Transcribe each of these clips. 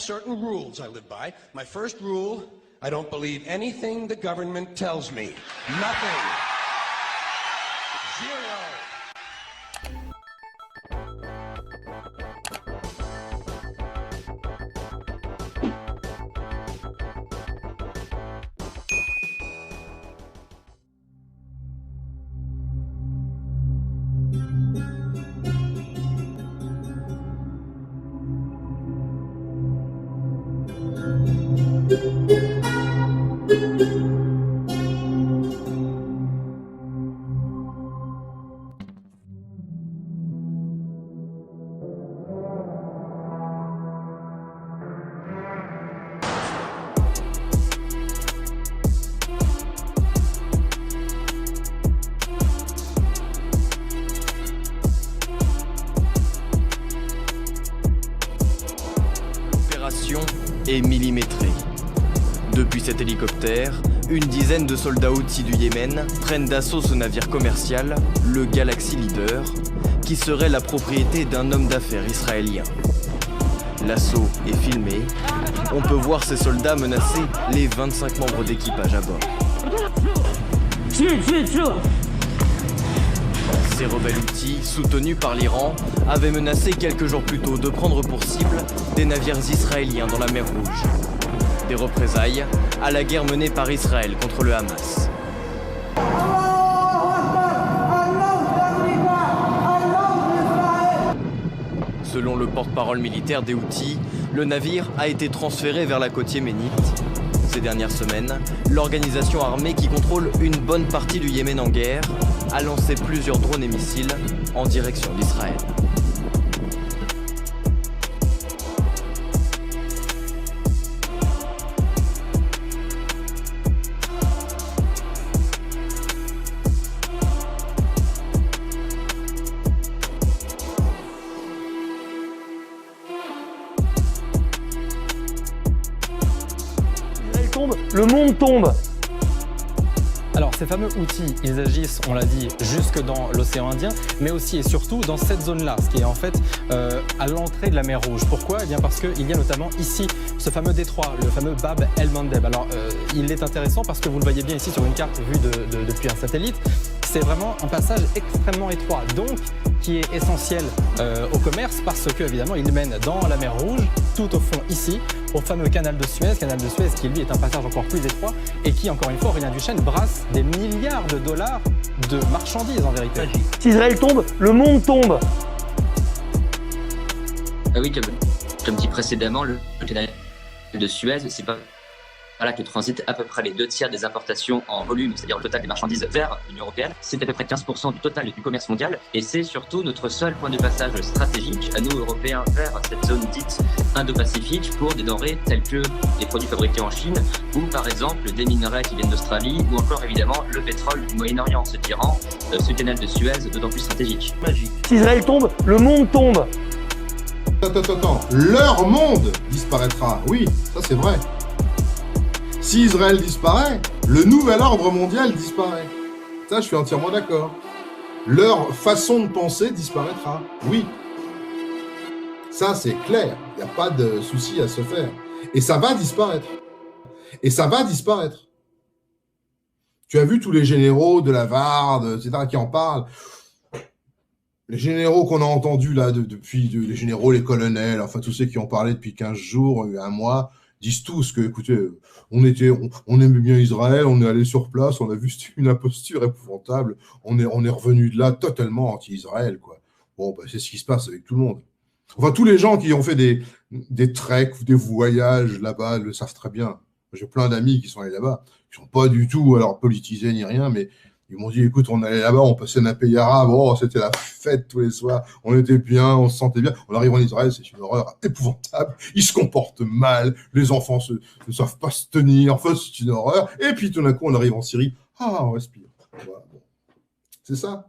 have certain rules I live by. My first rule, I don't believe anything the government tells me. Nothing. Zero. Est millimétrée. Depuis cet hélicoptère, une dizaine de soldats Houthis du Yémen prennent d'assaut ce navire commercial, le Galaxy Leader, qui serait la propriété d'un homme d'affaires israélien. L'assaut est filmé. On peut voir ces soldats menacer les 25 membres d'équipage à bord. Ces rebelles Houthis, soutenus par l'Iran, avaient menacé quelques jours plus tôt de prendre pour cible des navires israéliens dans la mer Rouge. Des représailles à la guerre menée par Israël contre le Hamas. Selon le porte-parole militaire des Houthis, le navire a été transféré vers la côte yéménite. Ces dernières semaines, l'organisation armée qui contrôle une bonne partie du Yémen en guerre a lancé plusieurs drones et missiles en direction d'Israël. Le monde tombe. Alors ces fameux Houthis, ils agissent, on l'a dit, jusque dans l'océan Indien, mais aussi et surtout dans cette zone-là, ce qui est en fait à l'entrée de la mer Rouge. Pourquoi? Eh bien parce qu'il y a notamment ici ce fameux détroit, le fameux Bab el-Mandeb. Alors il est intéressant parce que vous le voyez bien ici sur une carte vue depuis un satellite. C'est vraiment un passage extrêmement étroit, donc qui est essentiel au commerce parce que évidemment il mène dans la mer Rouge, tout au fond ici, au fameux canal de Suez qui lui est un passage encore plus étroit et qui, encore une fois, Aurélien Duchesne brasse des milliards de dollars de marchandises en vérité. Si Israël tombe, le monde tombe. Ah oui, comme dit précédemment, le canal de Suez, c'est pas là que transitent à peu près les 2/3 des importations en volume, c'est-à-dire le total des marchandises vers l'Union européenne. C'est à peu près 15% du total du commerce mondial et c'est surtout notre seul point de passage stratégique à nous Européens vers cette zone dite Indo-Pacifique pour des denrées telles que des produits fabriqués en Chine ou par exemple des minerais qui viennent d'Australie ou encore évidemment le pétrole du Moyen-Orient, ce qui rend ce canal de Suez d'autant plus stratégique. Magique. Si Israël tombe, le monde tombe. Attends, leur monde disparaîtra. Oui, ça c'est vrai. Si Israël disparaît, le nouvel ordre mondial disparaît. Ça, je suis entièrement d'accord. Leur façon de penser disparaîtra. Oui. Ça, c'est clair. Il n'y a pas de souci à se faire. Et ça va disparaître. Et ça va disparaître. Tu as vu tous les généraux de la Varde, etc., qui en parlent. Les généraux qu'on a entendus là, depuis les généraux, les colonels, enfin tous ceux qui ont parlé depuis 15 jours, un mois, disent tous que, écoutez, on aimait bien Israël, on est allé sur place, on a vu une imposture épouvantable, on est revenu de là totalement anti-Israël, quoi. Bon, bah, c'est ce qui se passe avec tout le monde. Enfin, tous les gens qui ont fait des treks ou des voyages là-bas le savent très bien. J'ai plein d'amis qui sont allés là-bas, qui sont pas du tout alors politisés ni rien, mais ils m'ont dit, écoute, on allait là-bas, on passait un pays arabe, oh, c'était la fête tous les soirs, on était bien, on se sentait bien. On arrive en Israël, c'est une horreur épouvantable, ils se comportent mal, les enfants ne savent pas se tenir, enfin, c'est une horreur. Et puis tout d'un coup, on arrive en Syrie, ah, on respire. Voilà, bon. C'est ça.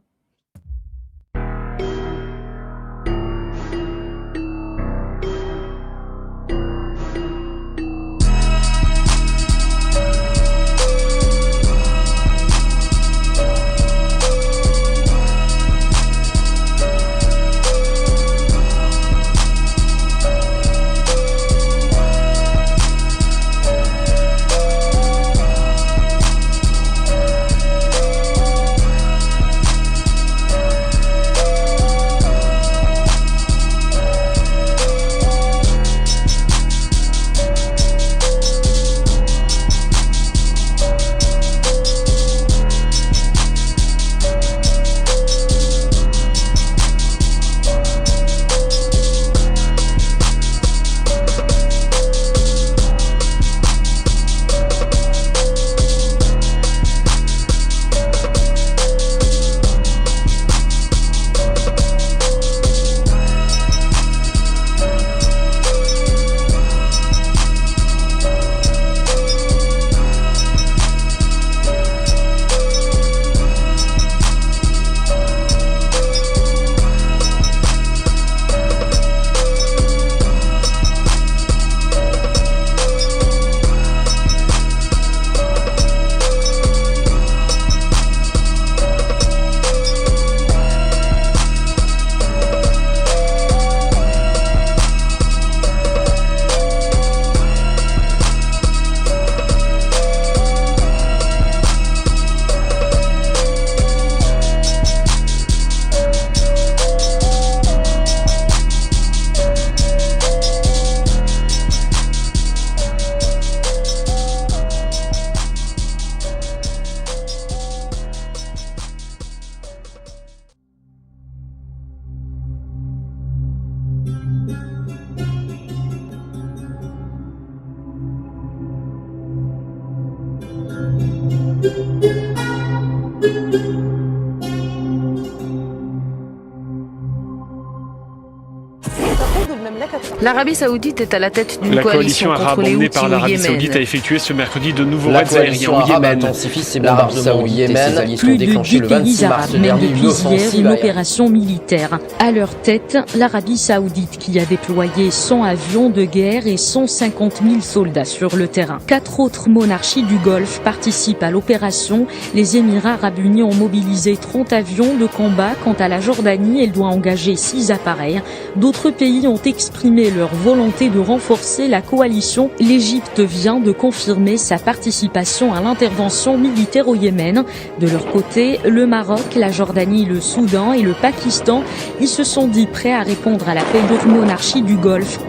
L'Arabie Saoudite est à la tête d'une La coalition coalition arabe contre les emmenée Houthis par au l'Arabie Saoudite a Yémen. effectué ce mercredi de nouveaux La raids aériens coalition au arabe Yémen. intensifie ses bombardements au Yémen. Plus de 10 le pays 26 mars arabes mènent dernier depuis une hier offensive une aérienne. opération militaire. À leur tête, l'Arabie Saoudite qui a déployé 100 avions de guerre et 150 000 soldats sur le terrain. 4 autres monarchies du Golfe participent à l'opération. Les Émirats arabes unis ont mobilisé 30 avions de combat. Quant à la Jordanie, elle doit engager 6 appareils. D'autres pays ont exprimé leur volonté de renforcer la coalition. L'Égypte vient de confirmer sa participation à l'intervention militaire au Yémen. De leur côté, le Maroc, la Jordanie, le Soudan et le Pakistan, ils se sont dit prêts à répondre à l'appel d'autres monarchies du Golfe.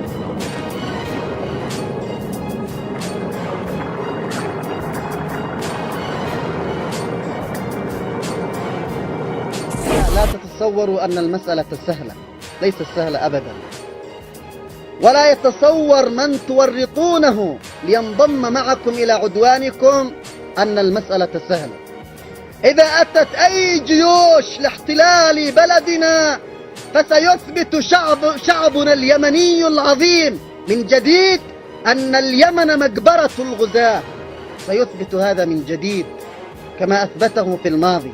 لا تتصوروا أن المسألة سهلة، ليست سهلة أبدا، ولا يتصور من تورطونه لينضم معكم إلى عدوانكم أن المسألة سهلة. إذا أتت أي جيوش لاحتلال بلدنا فسيثبت شعبنا اليمني العظيم من جديد أن اليمن مقبرة الغزاة، سيثبت هذا من جديد كما أثبته في الماضي.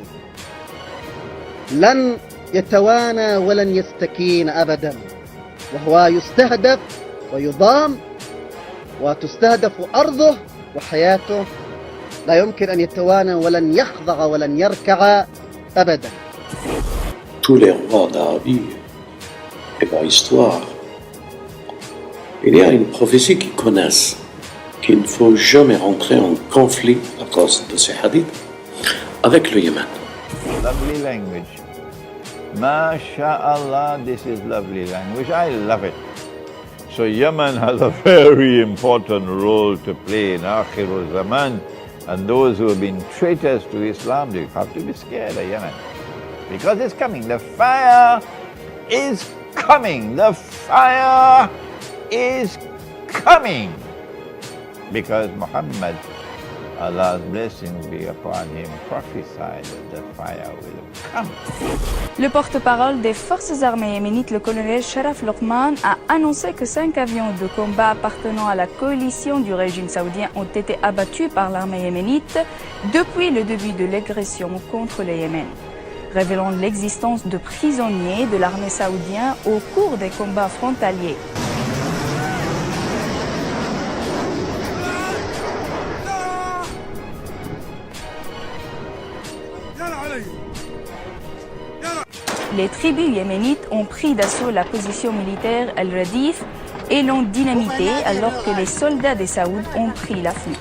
لن يتوانى ولن يستكين أبدا، وهو يستهدف ويضام وتستهدف أرضه وحياته. لا يمكن أن يتوانى ولن يخضع ولن يركع أبدا. Tous les rois d'Arabie et par histoire, il y a une prophétie qu'ils connaissent, qu'il ne faut jamais rentrer en conflit à cause de ces hadiths avec le Yémen. Lovely language. MashaAllah, this is lovely language. I love it. So Yemen has a very important role to play in Akhirul Zaman, and those who have been traitors to Islam, they have to be scared of Yemen. Because it's coming. The fire is coming. The fire is coming. Because Muhammad, Allah's blessings be upon him, prophesied that the fire will come. Le porte-parole des forces armées yéménites, le colonel Sharaf Lokman, a annoncé que 5 avions de combat appartenant à la coalition du régime saoudien ont été abattus par l'armée yéménite depuis le début de l'agression contre le Yémen, révélant l'existence de prisonniers de l'armée saoudienne au cours des combats frontaliers. Les tribus yéménites ont pris d'assaut la position militaire Al-Radif et l'ont dynamitée alors que les soldats des Saouds ont pris la fuite.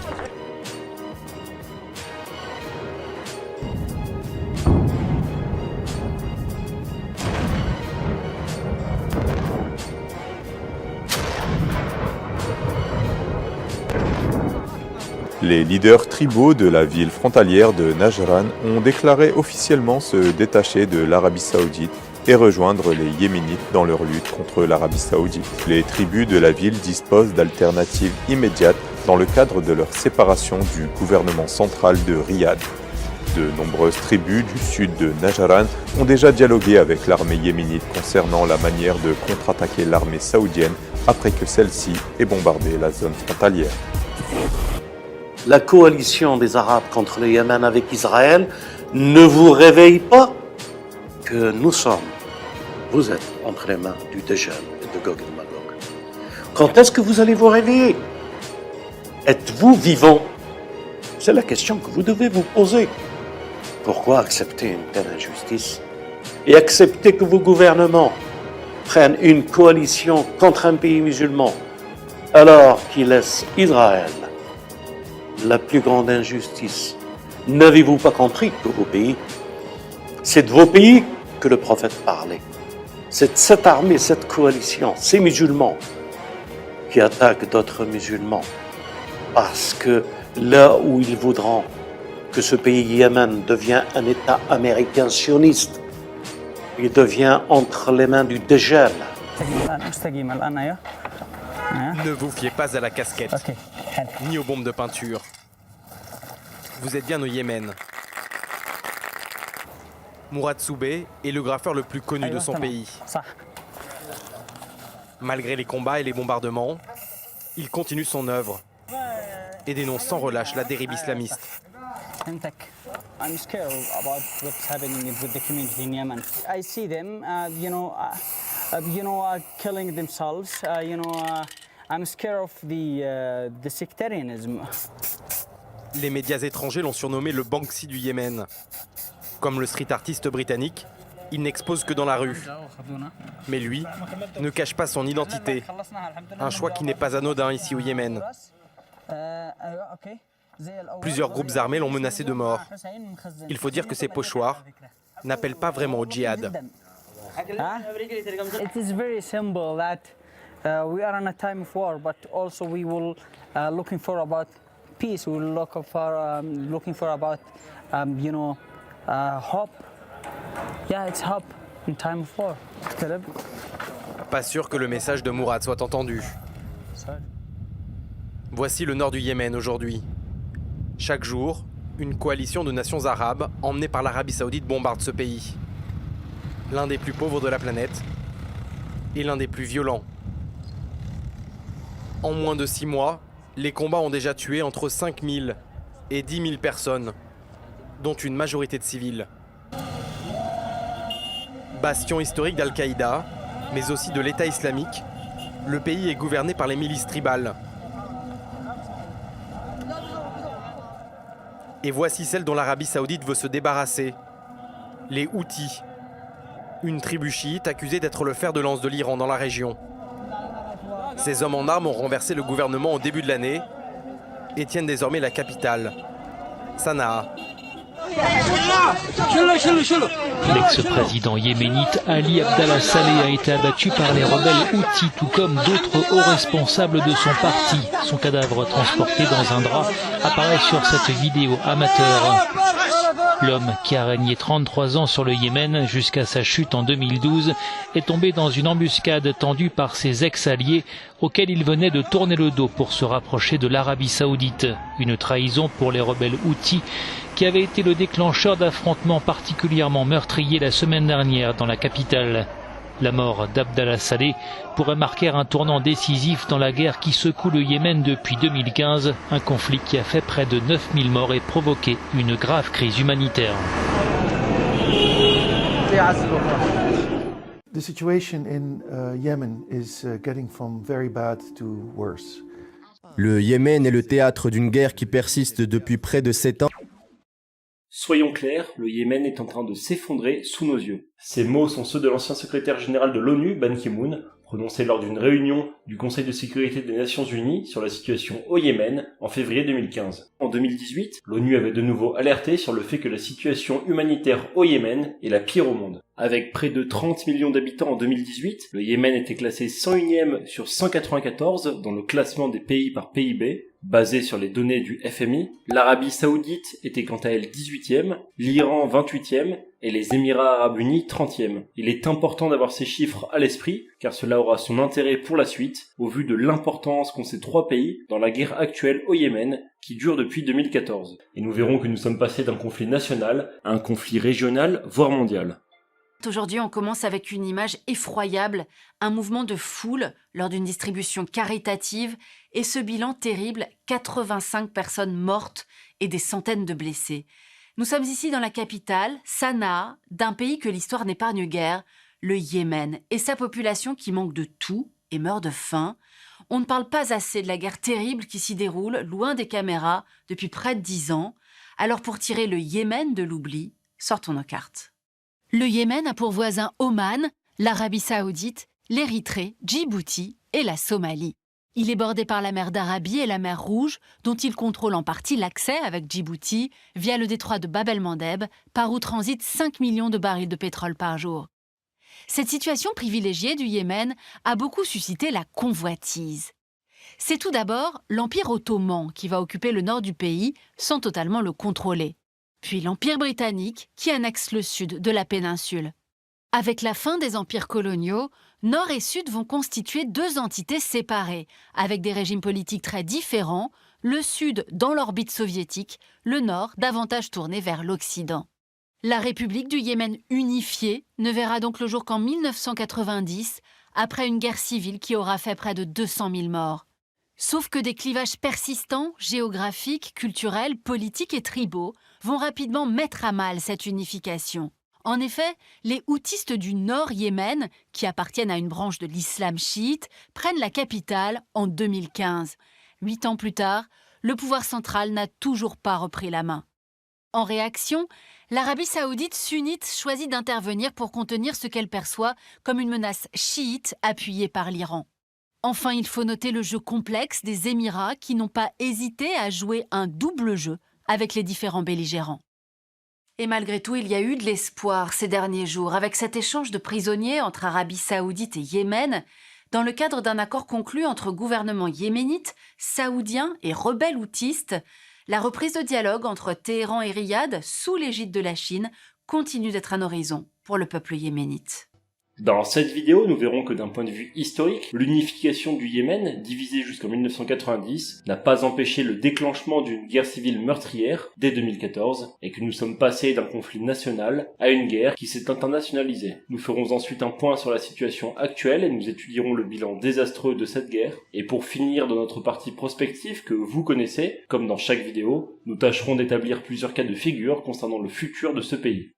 Les leaders tribaux de la ville frontalière de Najran ont déclaré officiellement se détacher de l'Arabie Saoudite et rejoindre les Yéménites dans leur lutte contre l'Arabie Saoudite. Les tribus de la ville disposent d'alternatives immédiates dans le cadre de leur séparation du gouvernement central de Riyad. De nombreuses tribus du sud de Najran ont déjà dialogué avec l'armée yéménite concernant la manière de contre-attaquer l'armée saoudienne après que celle-ci ait bombardé la zone frontalière. La coalition des Arabes contre le Yémen avec Israël ne vous réveille pas que vous êtes entre les mains du Dajjal et de Gog et Magog. Quand est-ce que vous allez vous réveiller? Êtes-vous vivant? C'est la question que vous devez vous poser. Pourquoi accepter une telle injustice et accepter que vos gouvernements prennent une coalition contre un pays musulman alors qu'ils laissent Israël la plus grande injustice? N'avez-vous pas compris que vos pays, c'est de vos pays que le prophète parlait? C'est de cette armée, cette coalition, ces musulmans qui attaquent d'autres musulmans parce que là où ils voudront que ce pays Yémen devienne un État américain sioniste, il devient entre les mains du Dajjal. Ne vous fiez pas à la casquette, ni aux bombes de peinture. Vous êtes bien au Yémen. Mourad Soubey est le graffeur le plus connu de son pays. Malgré les combats et les bombardements, il continue son œuvre et dénonce sans relâche la dérive islamiste. I'm scared about what's happening with the community in Yemen. I see them, killing themselves. I'm scared of the sectarianism. Les médias étrangers l'ont surnommé le Banksy du Yémen. Comme le street artiste britannique, il n'expose que dans la rue. Mais lui ne cache pas son identité. Un choix qui n'est pas anodin ici au Yémen. Plusieurs groupes armés l'ont menacé de mort. Il faut dire que ces pochoirs n'appellent pas vraiment au djihad. It is very simple that we are in a time of war, but also we will looking for about peace. We will looking for about hope. Yeah, it's hope in time of war. Pas sûr que le message de Mourad soit entendu. Voici le nord du Yémen aujourd'hui. Chaque jour, une coalition de nations arabes emmenée par l'Arabie Saoudite bombarde ce pays. L'un des plus pauvres de la planète et l'un des plus violents. En moins de 6 mois, les combats ont déjà tué entre 5 000 et 10 000 personnes, dont une majorité de civils. Bastion historique d'Al-Qaïda, mais aussi de l'État islamique, le pays est gouverné par les milices tribales. Et voici celle dont l'Arabie Saoudite veut se débarrasser. Les Houthis, une tribu chiite accusée d'être le fer de lance de l'Iran dans la région. Ces hommes en armes ont renversé le gouvernement au début de l'année et tiennent désormais la capitale, Sanaa. L'ex-président yéménite Ali Abdallah Saleh a été abattu par les rebelles Houthis, tout comme d'autres hauts responsables de son parti. Son cadavre transporté dans un drap apparaît sur cette vidéo amateur. L'homme, qui a régné 33 ans sur le Yémen jusqu'à sa chute en 2012, est tombé dans une embuscade tendue par ses ex-alliés auxquels il venait de tourner le dos pour se rapprocher de l'Arabie Saoudite. Une trahison pour les rebelles Houthis qui avait été le déclencheur d'affrontements particulièrement meurtriers la semaine dernière dans la capitale. La mort d'Abdallah Saleh pourrait marquer un tournant décisif dans la guerre qui secoue le Yémen depuis 2015, un conflit qui a fait près de 9000 morts et provoqué une grave crise humanitaire. The situation in Yemen is getting from very bad to worse. Le Yémen est le théâtre d'une guerre qui persiste depuis près de 7 ans. Soyons clairs, le Yémen est en train de s'effondrer sous nos yeux. Ces mots sont ceux de l'ancien secrétaire général de l'ONU, Ban Ki-moon, prononcés lors d'une réunion du Conseil de sécurité des Nations Unies sur la situation au Yémen en février 2015. En 2018, l'ONU avait de nouveau alerté sur le fait que la situation humanitaire au Yémen est la pire au monde. Avec près de 30 millions d'habitants en 2018, le Yémen était classé 101e sur 194 dans le classement des pays par PIB, basé sur les données du FMI. L'Arabie Saoudite était quant à elle 18e, l'Iran 28e et les Émirats Arabes Unis 30e. Il est important d'avoir ces chiffres à l'esprit, car cela aura son intérêt pour la suite, au vu de l'importance qu'ont ces trois pays dans la guerre actuelle au Yémen, qui dure depuis 2014. Et nous verrons que nous sommes passés d'un conflit national à un conflit régional, voire mondial. Aujourd'hui, on commence avec une image effroyable, un mouvement de foule lors d'une distribution caritative et ce bilan terrible, 85 personnes mortes et des centaines de blessés. Nous sommes ici dans la capitale, Sanaa, d'un pays que l'histoire n'épargne guère, le Yémen, et sa population qui manque de tout et meurt de faim. On ne parle pas assez de la guerre terrible qui s'y déroule, loin des caméras, depuis près de 10 ans. Alors pour tirer le Yémen de l'oubli, sortons nos cartes. Le Yémen a pour voisins Oman, l'Arabie Saoudite, l'Érythrée, Djibouti et la Somalie. Il est bordé par la mer d'Arabie et la mer Rouge, dont il contrôle en partie l'accès avec Djibouti via le détroit de Bab el-Mandeb, par où transitent 5 millions de barils de pétrole par jour. Cette situation privilégiée du Yémen a beaucoup suscité la convoitise. C'est tout d'abord l'Empire ottoman qui va occuper le nord du pays sans totalement le contrôler. Puis l'Empire britannique qui annexe le sud de la péninsule. Avec la fin des empires coloniaux, Nord et Sud vont constituer deux entités séparées, avec des régimes politiques très différents, le Sud dans l'orbite soviétique, le Nord davantage tourné vers l'Occident. La République du Yémen unifiée ne verra donc le jour qu'en 1990, après une guerre civile qui aura fait près de 200 000 morts. Sauf que des clivages persistants, géographiques, culturels, politiques et tribaux, vont rapidement mettre à mal cette unification. En effet, les houtistes du nord Yémen, qui appartiennent à une branche de l'islam chiite, prennent la capitale en 2015. 8 ans plus tard, le pouvoir central n'a toujours pas repris la main. En réaction, l'Arabie saoudite sunnite choisit d'intervenir pour contenir ce qu'elle perçoit comme une menace chiite appuyée par l'Iran. Enfin, il faut noter le jeu complexe des Émirats qui n'ont pas hésité à jouer un double jeu avec les différents belligérants. Et malgré tout, il y a eu de l'espoir ces derniers jours avec cet échange de prisonniers entre Arabie saoudite et Yémen dans le cadre d'un accord conclu entre gouvernements yéménites, saoudiens et rebelles houtistes. La reprise de dialogue entre Téhéran et Riyad, sous l'égide de la Chine, continue d'être un horizon pour le peuple yéménite. Dans cette vidéo, nous verrons que d'un point de vue historique, l'unification du Yémen, divisé jusqu'en 1990, n'a pas empêché le déclenchement d'une guerre civile meurtrière dès 2014, et que nous sommes passés d'un conflit national à une guerre qui s'est internationalisée. Nous ferons ensuite un point sur la situation actuelle et nous étudierons le bilan désastreux de cette guerre. Et pour finir dans notre partie prospective que vous connaissez, comme dans chaque vidéo, nous tâcherons d'établir plusieurs cas de figure concernant le futur de ce pays.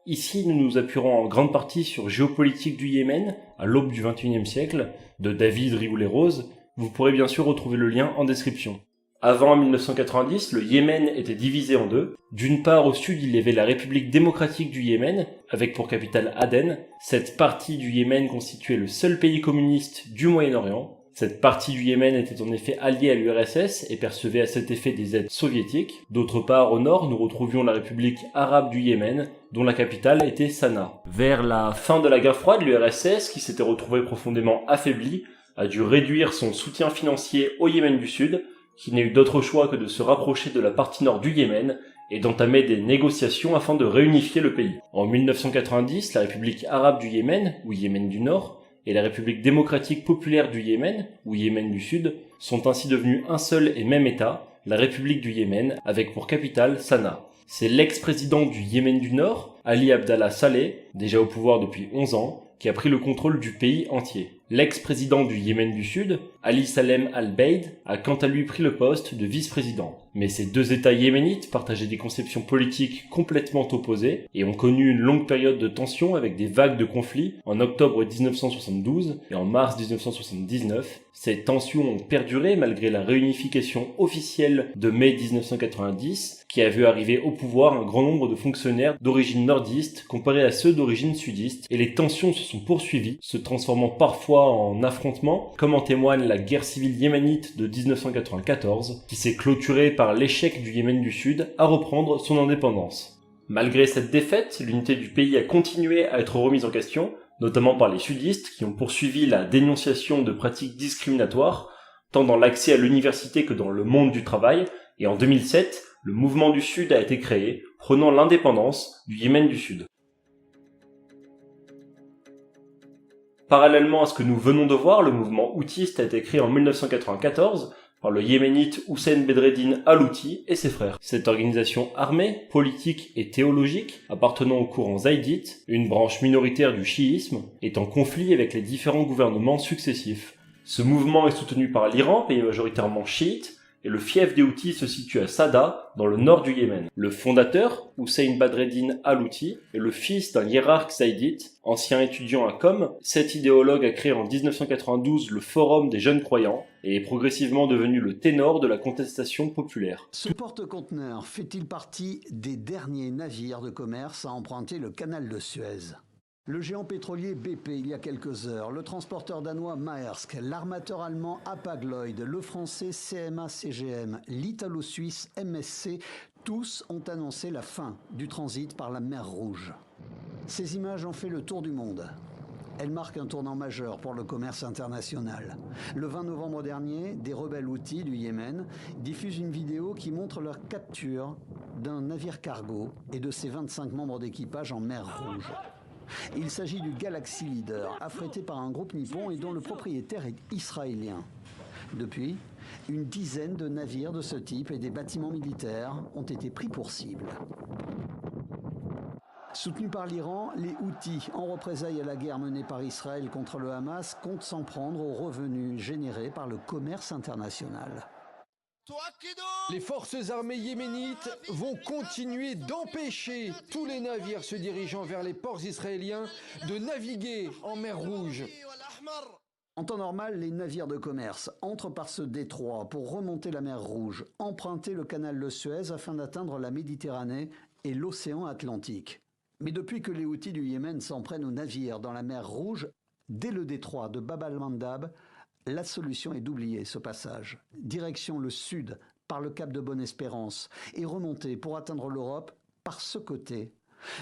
Ici, nous nous appuierons en grande partie sur Géopolitique du Yémen, à l'aube du XXIe siècle, de David Rigoulet-Rose. Vous pourrez bien sûr retrouver le lien en description. Avant 1990, le Yémen était divisé en deux. D'une part, au sud, il y avait la République démocratique du Yémen, avec pour capitale Aden. Cette partie du Yémen constituait le seul pays communiste du Moyen-Orient. Cette partie du Yémen était en effet alliée à l'URSS et percevait à cet effet des aides soviétiques. D'autre part, au nord, nous retrouvions la République arabe du Yémen, dont la capitale était Sanaa. Vers la fin de la guerre froide, l'URSS, qui s'était retrouvée profondément affaiblie, a dû réduire son soutien financier au Yémen du Sud, qui n'a eu d'autre choix que de se rapprocher de la partie nord du Yémen et d'entamer des négociations afin de réunifier le pays. En 1990, la République arabe du Yémen, ou Yémen du Nord, et la République démocratique populaire du Yémen, ou Yémen du Sud, sont ainsi devenus un seul et même État, la République du Yémen, avec pour capitale Sanaa. C'est l'ex-président du Yémen du Nord, Ali Abdallah Saleh, déjà au pouvoir depuis 11 ans, qui a pris le contrôle du pays entier. L'ex-président du Yémen du Sud, Ali Salem al-Beid, a quant à lui pris le poste de vice-président. Mais ces deux États yéménites partageaient des conceptions politiques complètement opposées et ont connu une longue période de tension avec des vagues de conflits en octobre 1972 et en mars 1979. Ces tensions ont perduré malgré la réunification officielle de mai 1990 qui a vu arriver au pouvoir un grand nombre de fonctionnaires d'origine nordiste comparés à ceux d'origine sudiste, et les tensions se sont poursuivies, se transformant parfois en affrontements, comme en témoigne la guerre civile yéménite de 1994, qui s'est clôturée par l'échec du Yémen du Sud à reprendre son indépendance. Malgré cette défaite, l'unité du pays a continué à être remise en question, notamment par les sudistes qui ont poursuivi la dénonciation de pratiques discriminatoires, tant dans l'accès à l'université que dans le monde du travail, et en 2007, le mouvement du Sud a été créé, prenant l'indépendance du Yémen du Sud. Parallèlement à ce que nous venons de voir, le mouvement houtiste a été créé en 1994 par le yéménite Hussein Bedreddin al-Houthi et ses frères. Cette organisation armée, politique et théologique, appartenant au courant zaïdite, une branche minoritaire du chiisme, est en conflit avec les différents gouvernements successifs. Ce mouvement est soutenu par l'Iran, pays majoritairement chiite, et le fief des Houthis se situe à Sada, dans le nord du Yémen. Le fondateur, Hussein Bedreddin al-Houthi, est le fils d'un hiérarque zaïdite, ancien étudiant à Qom. Cet idéologue a créé en 1992 le Forum des jeunes croyants et est progressivement devenu le ténor de la contestation populaire. Ce porte-conteneurs fait-il partie des derniers navires de commerce à emprunter le canal de Suez ? Le géant pétrolier BP il y a quelques heures, le transporteur danois Maersk, l'armateur allemand Hapag-Lloyd, le français CMA-CGM, l'italo-suisse MSC, tous ont annoncé la fin du transit par la mer Rouge. Ces images ont fait le tour du monde. Elles marquent un tournant majeur pour le commerce international. Le 20 novembre dernier, des rebelles houthis du Yémen diffusent une vidéo qui montre leur capture d'un navire cargo et de ses 25 membres d'équipage en mer Rouge. Il s'agit du Galaxy Leader, affrété par un groupe nippon et dont le propriétaire est israélien. Depuis, une dizaine de navires de ce type et des bâtiments militaires ont été pris pour cible. Soutenus par l'Iran, les Houthis, en représailles à la guerre menée par Israël contre le Hamas, comptent s'en prendre aux revenus générés par le commerce international. Les forces armées yéménites vont continuer d'empêcher tous les navires se dirigeant vers les ports israéliens de naviguer en mer Rouge. En temps normal, les navires de commerce entrent par ce détroit pour remonter la mer Rouge, emprunter le canal de Suez afin d'atteindre la Méditerranée et l'océan Atlantique. Mais depuis que les Houthis du Yémen s'en prennent aux navires dans la mer Rouge, dès le détroit de Bab al-Mandab, la solution est d'oublier ce passage. Direction le sud, par le cap de Bonne-Espérance, et remonter pour atteindre l'Europe par ce côté.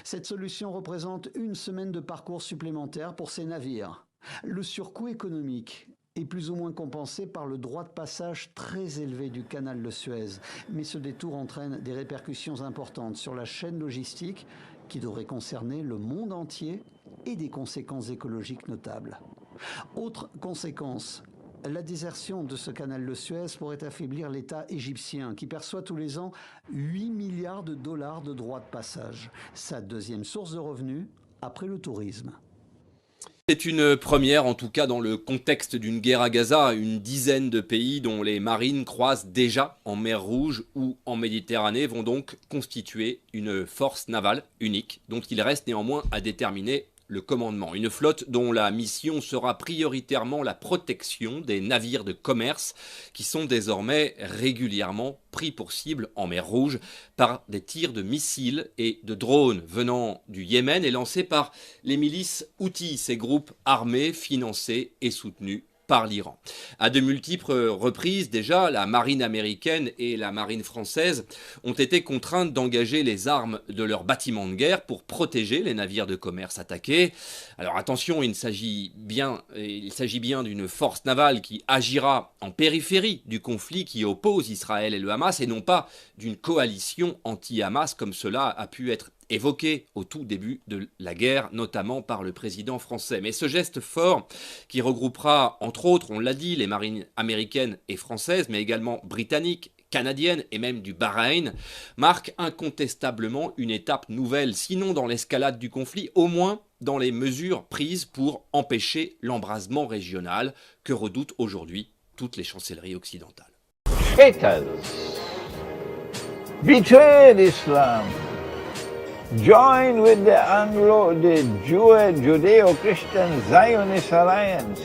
Cette solution représente une semaine de parcours supplémentaire pour ces navires. Le surcoût économique est plus ou moins compensé par le droit de passage très élevé du canal de Suez. Mais ce détour entraîne des répercussions importantes sur la chaîne logistique qui devrait concerner le monde entier et des conséquences écologiques notables. Autre conséquence, la désertion de ce canal de Suez pourrait affaiblir l'État égyptien qui perçoit tous les ans 8 milliards de dollars de droits de passage, sa deuxième source de revenus après le tourisme. C'est une première, en tout cas dans le contexte d'une guerre à Gaza. Une dizaine de pays dont les marines croisent déjà en mer Rouge ou en Méditerranée vont donc constituer une force navale unique, dont il reste néanmoins à déterminer le commandement. Une flotte dont la mission sera prioritairement la protection des navires de commerce qui sont désormais régulièrement pris pour cible en mer Rouge par des tirs de missiles et de drones venant du Yémen et lancés par les milices Houthis, ces groupes armés financés et soutenus par l'Iran. À de multiples reprises déjà, la marine américaine et la marine française ont été contraintes d'engager les armes de leurs bâtiments de guerre pour protéger les navires de commerce attaqués. Alors attention, il s'agit bien d'une force navale qui agira en périphérie du conflit qui oppose Israël et le Hamas et non pas d'une coalition anti-Hamas comme cela a pu être évoqué au tout début de la guerre, notamment par le président français. Mais ce geste fort, qui regroupera, entre autres, on l'a dit, les marines américaines et françaises, mais également britanniques, canadiennes et même du Bahreïn, marque incontestablement une étape nouvelle, sinon dans l'escalade du conflit, au moins dans les mesures prises pour empêcher l'embrasement régional que redoutent aujourd'hui toutes les chancelleries occidentales. Traitors, betrayed Islam, join with the Judeo-Christian Zionist alliance,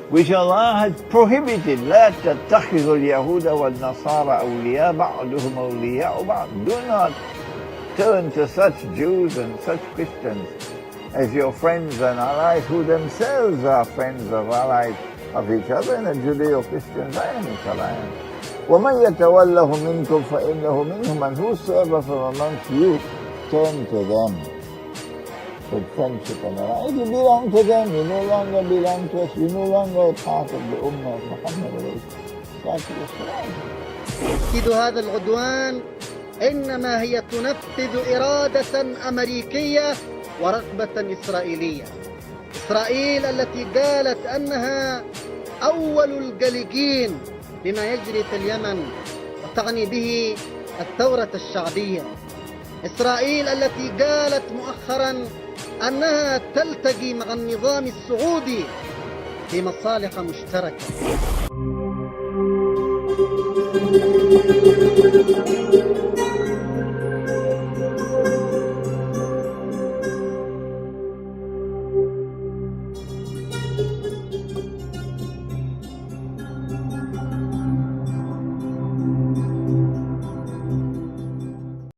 which Allah had prohibited. لا تتخذوا اليهود والنصارى أولياء بعضهم أولياء بعض. Do not turn to such Jews and such Christians as your friends and allies who themselves are friends of allies of each other in a Judeo-Christian Zionist alliance. وَمَنْ يَتَوَلَّهُ مِنْكُمْ فَإِنَّهُ مِنْهُمْ, and whosoever from amongst you turn to them with friendship and alliance. You belong to them, you no longer belong to us, you no longer part of the Ummah of Muhammad. تنفيذ هذا العدوان إنما هي تنفذ إرادة أمريكية ورغبة إسرائيلية. إسرائيل التي قالت أنها أول الجليجين بما يجري في اليمن وتعني به الثورة الشعبية. إسرائيل التي قالت مؤخرا أنها تلتقي مع النظام السعودي في مصالح مشتركة.